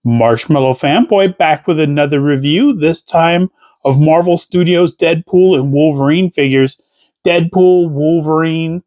Marshmallow Fanboy back with another review, this time of Marvel Studios' Deadpool and Wolverine figures. Deadpool, Wolverine,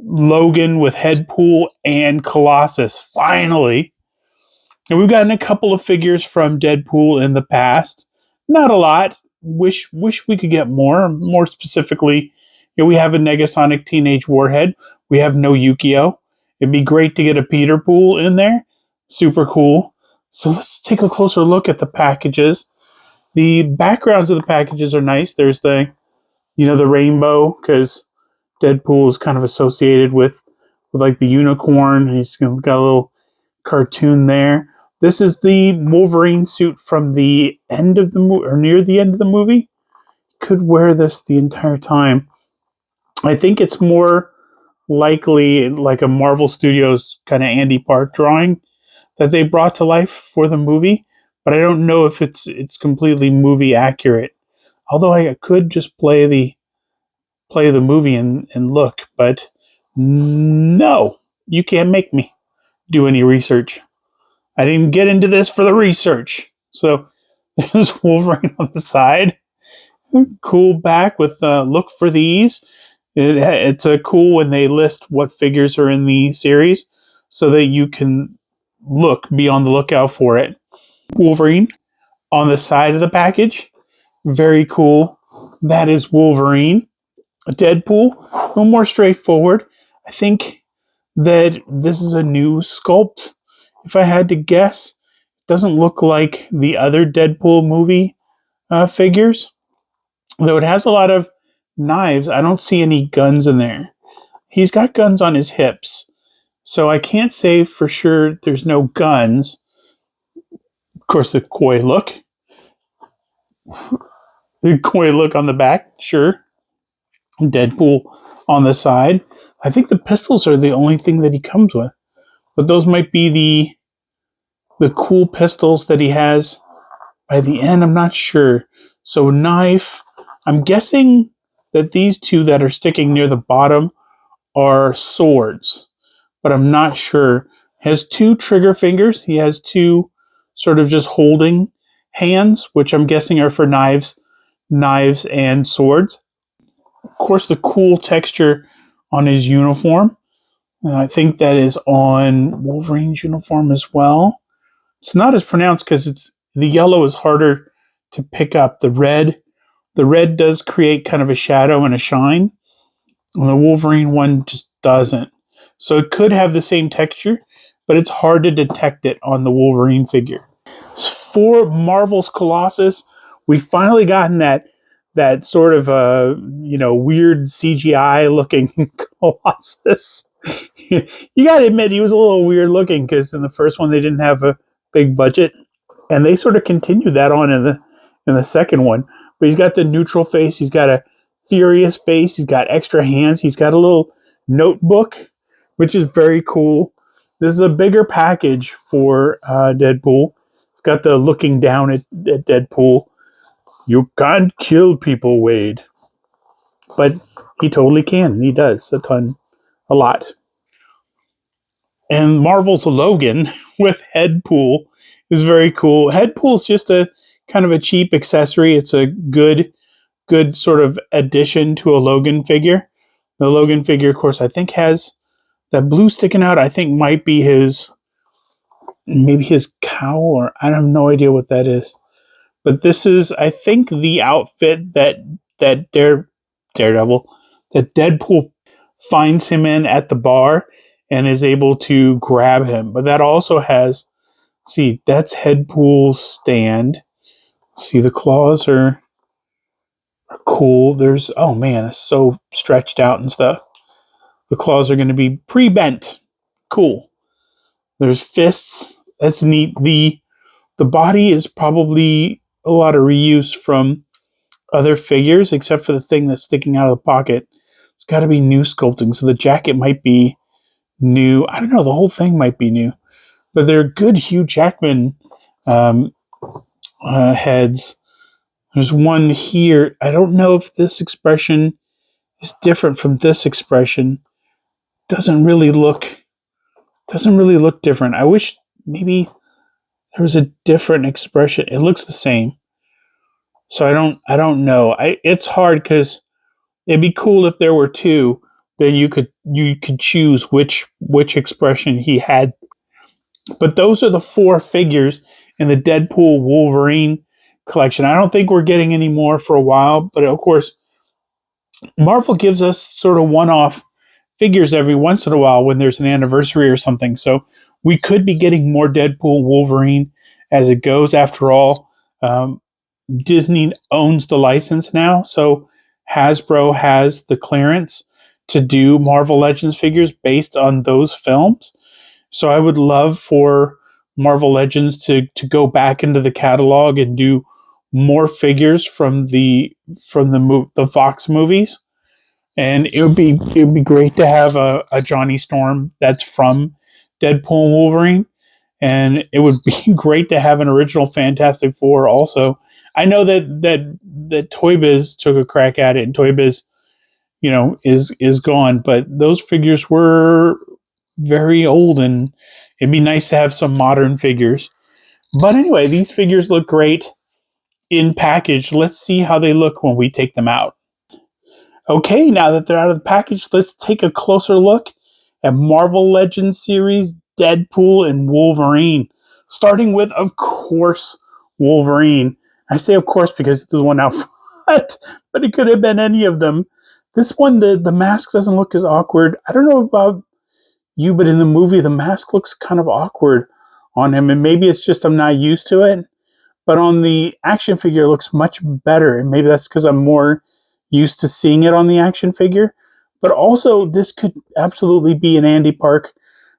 Logan with Headpool, and Colossus, finally. And we've gotten a couple of figures from Deadpool in the past. Not a lot. Wish we could get more. More specifically, we have a Negasonic Teenage Warhead. We have no Yukio. It'd be great to get a Peter Pool in there. Super cool. So let's take a closer look at the packages. The backgrounds of the packages are nice. There's the rainbow, because Deadpool is kind of associated with like the unicorn. He's got a little cartoon there. This is the Wolverine suit from the end of the movie, or near the end of the movie. Could wear this the entire time. I think it's more likely like a Marvel Studios kind of Andy Park drawing that they brought to life for the movie, but I don't know if it's completely movie accurate. Although I could just play the movie and look, but no, you can't make me do any research. I didn't get into this for the research. So there's Wolverine on the side. Cool back with look for these. It's cool when they list what figures are in the series so that you can be on the lookout for it. Wolverine on the side of the package. Very cool. That is Wolverine. Deadpool, a little more straightforward. I think that this is a new sculpt. If I had to guess, it doesn't look like the other Deadpool movie figures. Though it has a lot of knives, I don't see any guns in there. He's got guns on his hips, so I can't say for sure there's no guns. Of course, the coy look. The coy look on the back, sure. Deadpool on the side. I think the pistols are the only thing that he comes with. But those might be the cool pistols that he has by the end. I'm not sure. So knife. I'm guessing that these two that are sticking near the bottom are swords. But I'm not sure. He has two trigger fingers. He has two sort of just holding hands, which I'm guessing are for knives and swords. Of course, the cool texture on his uniform. I think that is on Wolverine's uniform as well. It's not as pronounced because the yellow is harder to pick up. The red does create kind of a shadow and a shine. And the Wolverine one just doesn't. So it could have the same texture, but it's hard to detect it on the Wolverine figure. For Marvel's Colossus, we finally gotten that sort of weird CGI looking Colossus. You gotta admit he was a little weird looking because in the first one they didn't have a big budget, and they sort of continued that on in the second one. But he's got the neutral face, he's got a furious face, he's got extra hands, he's got a little notebook, which is very cool. This is a bigger package for Deadpool. It's got the looking down at Deadpool. You can't kill people, Wade. But he totally can, and he does a lot. And Marvel's Logan with Headpool is very cool. Headpool is just a kind of a cheap accessory. It's a good sort of addition to a Logan figure. The Logan figure, of course, I think has that blue sticking out. I think might be maybe his cowl, or I have no idea what that is. But this is, I think, the outfit that Daredevil, that Deadpool finds him in at the bar and is able to grab him. But that also has, see, that's Headpool's stand. See, the claws are cool. There's, oh man, it's so stretched out and stuff. The claws are going to be pre-bent. Cool. There's fists. That's neat. The body is probably a lot of reuse from other figures, except for the thing that's sticking out of the pocket. It's got to be new sculpting. So the jacket might be new. I don't know. The whole thing might be new. But they're good Hugh Jackman heads. There's one here. I don't know if this expression is different from this expression. Doesn't really look different. I wish maybe There was a different expression. It looks the same. So I don't know. It's hard because it'd be cool if there were two. Then you could choose which expression he had. But those are the four figures in the Deadpool Wolverine collection. I don't think we're getting any more for a while, but of course, Marvel gives us sort of one-off figures every once in a while when there's an anniversary or something. So we could be getting more Deadpool Wolverine as it goes. After all, Disney owns the license now, so Hasbro has the clearance to do Marvel Legends figures based on those films. So I would love for Marvel Legends to go back into the catalog and do more figures from the Fox movies. And it would be great to have a Johnny Storm that's from Deadpool and Wolverine, and it would be great to have an original Fantastic Four also. I know that Toy Biz took a crack at it, and Toy Biz, is gone, but those figures were very old, and it'd be nice to have some modern figures. But anyway, these figures look great in package. Let's see how they look when we take them out. Okay, now that they're out of the package, let's take a closer look at Marvel Legends Series Deadpool and Wolverine. Starting with, of course, Wolverine. I say of course because it's the one out front, but it could have been any of them. This one, the mask doesn't look as awkward. I don't know about you, but in the movie, the mask looks kind of awkward on him, and maybe it's just I'm not used to it. But on the action figure, it looks much better, and maybe that's because I'm more used to seeing it on the action figure. But also, this could absolutely be an Andy Park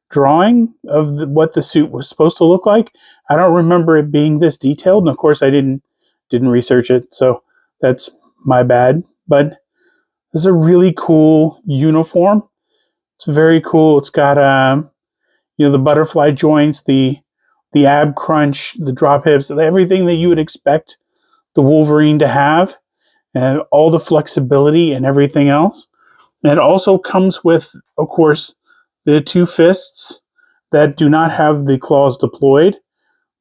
drawing of what the suit was supposed to look like. I don't remember it being this detailed, and of course, I didn't research it, so that's my bad. But this is a really cool uniform. It's very cool. It's got the butterfly joints, the ab crunch, the drop hips, everything that you would expect the Wolverine to have, and all the flexibility and everything else. And it also comes with, of course, the two fists that do not have the claws deployed,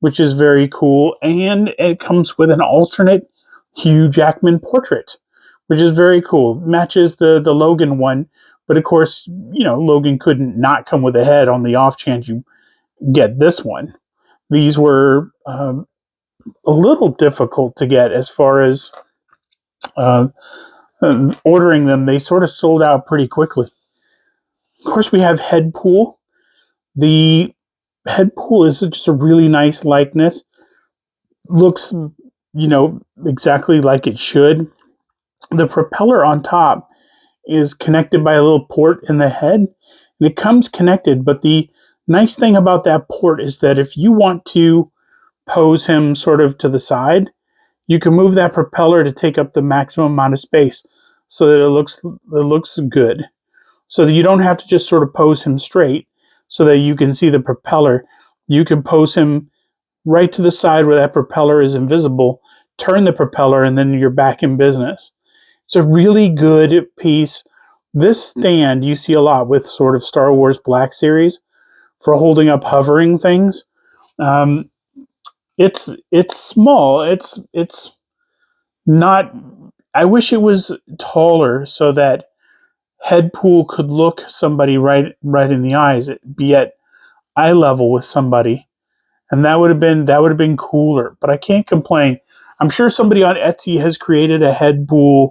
which is very cool. And it comes with an alternate Hugh Jackman portrait, which is very cool. Matches the Logan one, but of course, Logan couldn't not come with a head on the off chance you get this one. These were a little difficult to get as far as uh, ordering them. They sort of sold out pretty quickly. Of course, we have Headpool. The Headpool is just a really nice likeness. Looks, exactly like it should. The propeller on top is connected by a little port in the head, and it comes connected. But the nice thing about that port is that if you want to pose him sort of to the side, you can move that propeller to take up the maximum amount of space so that it looks good. So that you don't have to just sort of pose him straight so that you can see the propeller. You can pose him right to the side where that propeller is invisible, turn the propeller, and then you're back in business. It's a really good piece. This stand you see a lot with sort of Star Wars Black Series for holding up hovering things. Um, it's small. It's not. I wish it was taller so that Headpool could look somebody right in the eyes, be at eye level with somebody, and that would have been cooler. But I can't complain. I'm sure somebody on Etsy has created a Headpool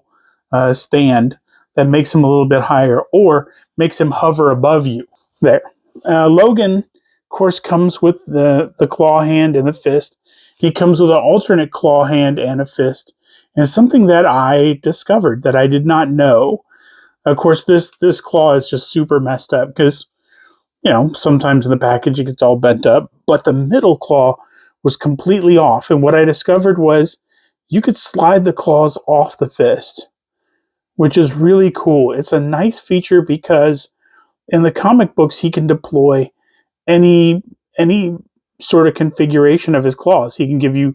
stand that makes him a little bit higher or makes him hover above you. There, Logan, of course, comes with the claw hand and the fist. He comes with an alternate claw hand and a fist, and something that I discovered that I did not know. Of course, this claw is just super messed up because sometimes in the package it gets all bent up, but the middle claw was completely off. And what I discovered was you could slide the claws off the fist, which is really cool. It's a nice feature because in the comic books he can deploy any sort of configuration of his claws. He can give you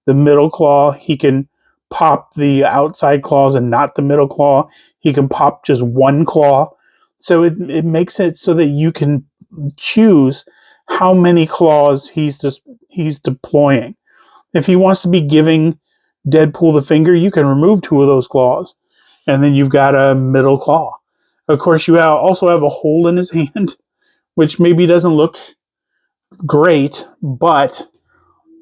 the middle claw. He can pop the outside claws and not the middle claw. He can pop just one claw. So it makes it so that you can choose how many claws he's deploying. If he wants to be giving Deadpool the finger, you can remove two of those claws, and then you've got a middle claw. Of course, you also have a hole in his hand, which maybe doesn't look great, but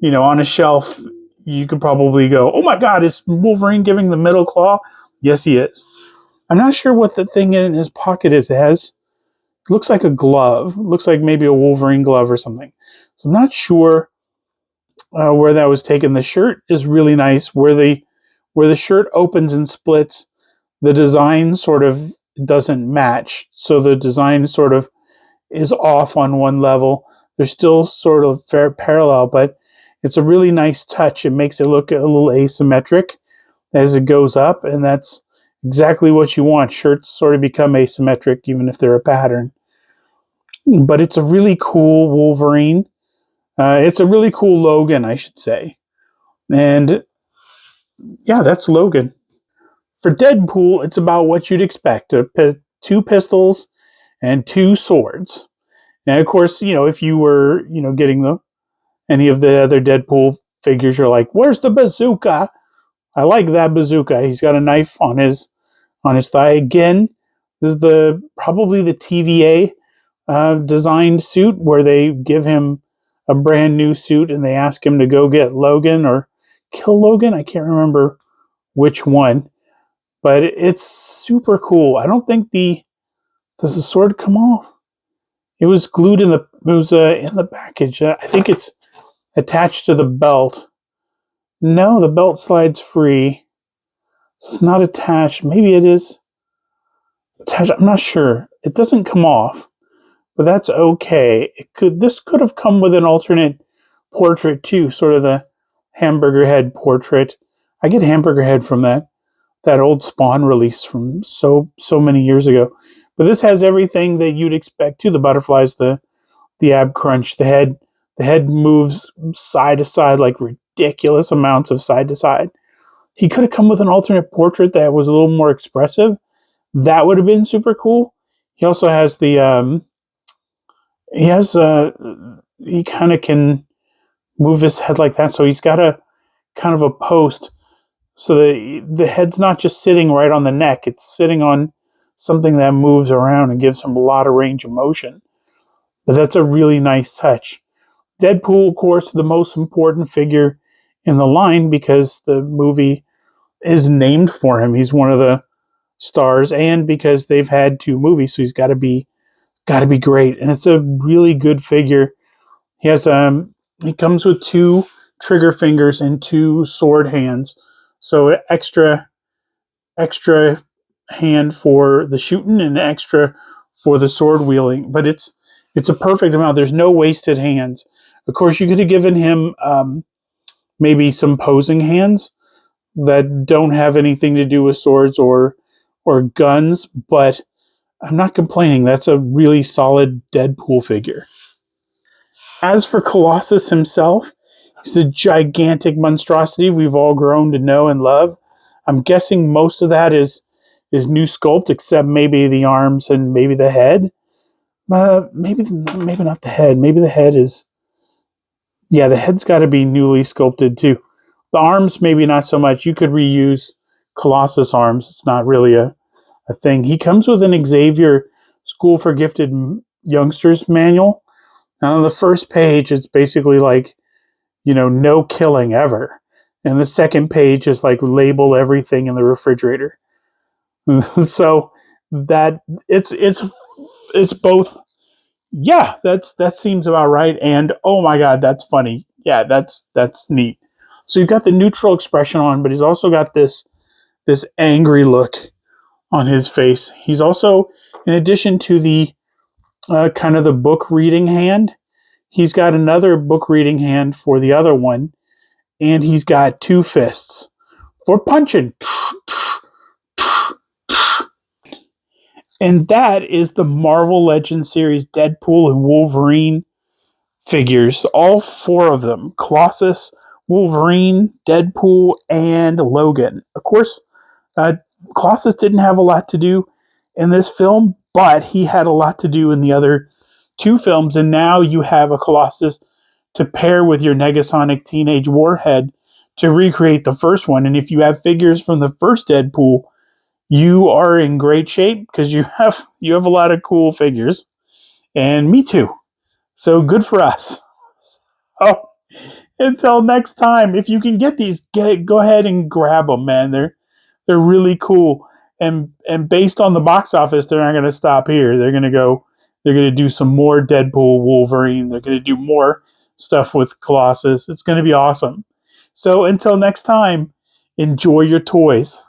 on a shelf, you could probably go, "Oh my God, is Wolverine giving the middle claw?" Yes, he is. I'm not sure what the thing in his pocket is. It looks like a glove. It looks like maybe a Wolverine glove or something. So I'm not sure where that was taken. The shirt is really nice. Where the shirt opens and splits, the design sort of doesn't match. So the design sort of is off on one level. They're still sort of fair parallel, but it's a really nice touch. It makes it look a little asymmetric as it goes up, and that's exactly what you want. Shirts sort of become asymmetric even if they're a pattern. But it's a really cool Wolverine. It's a really cool Logan, I should say. And yeah, that's Logan. For Deadpool, it's about what you'd expect: two pistols and two swords. And of course, if you were, getting any of the other Deadpool figures, you're like, "Where's the bazooka?" I like that bazooka. He's got a knife on his thigh. Again, this is probably the TVA designed suit where they give him a brand new suit and they ask him to go get Logan or kill Logan. I can't remember which one, but it's super cool. I don't think does the sword come off? It was glued in the package. I think it's attached to the belt. No, the belt slides free. It's not attached. Maybe it is attached. I'm not sure. It doesn't come off, but that's okay. This could have come with an alternate portrait too, sort of the hamburger head portrait. I get hamburger head from that old Spawn release from so many years ago. But this has everything that you'd expect too. The butterflies, the ab crunch, the head moves side to side like ridiculous amounts of side to side. He could have come with an alternate portrait that was a little more expressive. That would have been super cool. He also has he kind of can move his head like that, so he's got a kind of a post, so the head's not just sitting right on the neck; it's sitting on something that moves around and gives him a lot of range of motion. But that's a really nice touch. Deadpool, of course, the most important figure in the line because the movie is named for him. He's one of the stars, and because they've had two movies, so he's got to be great. And it's a really good figure. He comes with two trigger fingers and two sword hands, so extra hand for the shooting and extra for the sword wielding. But it's a perfect amount. There's no wasted hands. Of course, you could have given him maybe some posing hands that don't have anything to do with swords or guns, but I'm not complaining. That's a really solid Deadpool figure. As for Colossus himself, he's the gigantic monstrosity we've all grown to know and love. I'm guessing most of that is new sculpt, except maybe the arms and maybe the head. Maybe not the head. Maybe the head is. Yeah, the head's got to be newly sculpted too. The arms, maybe not so much. You could reuse Colossus arms. It's not really a thing. He comes with an Xavier School for Gifted Youngsters manual. Now, on the first page, it's basically like, no killing ever. And the second page is like label everything in the refrigerator. So that it's both. Yeah, that seems about right. And oh my God, that's funny. Yeah, that's neat. So you've got the neutral expression on, but he's also got this angry look on his face. He's also, in addition to the kind of the book reading hand, he's got another book reading hand for the other one, and he's got two fists for punching. And that is the Marvel Legends Series Deadpool and Wolverine figures. All four of them: Colossus, Wolverine, Deadpool, and Logan. Of course, uh, Colossus didn't have a lot to do in this film, but he had a lot to do in the other two films, and now you have a Colossus to pair with your Negasonic Teenage Warhead to recreate the first one. And if you have figures from the first Deadpool, you are in great shape because you have a lot of cool figures, and me too. So good for us. Oh, until next time, if you can get these, go ahead and grab them, man. They're really cool, and based on the box office, they're not going to stop here. They're going to go. They're going to do some more Deadpool Wolverine. They're going to do more stuff with Colossus. It's going to be awesome. So until next time, enjoy your toys.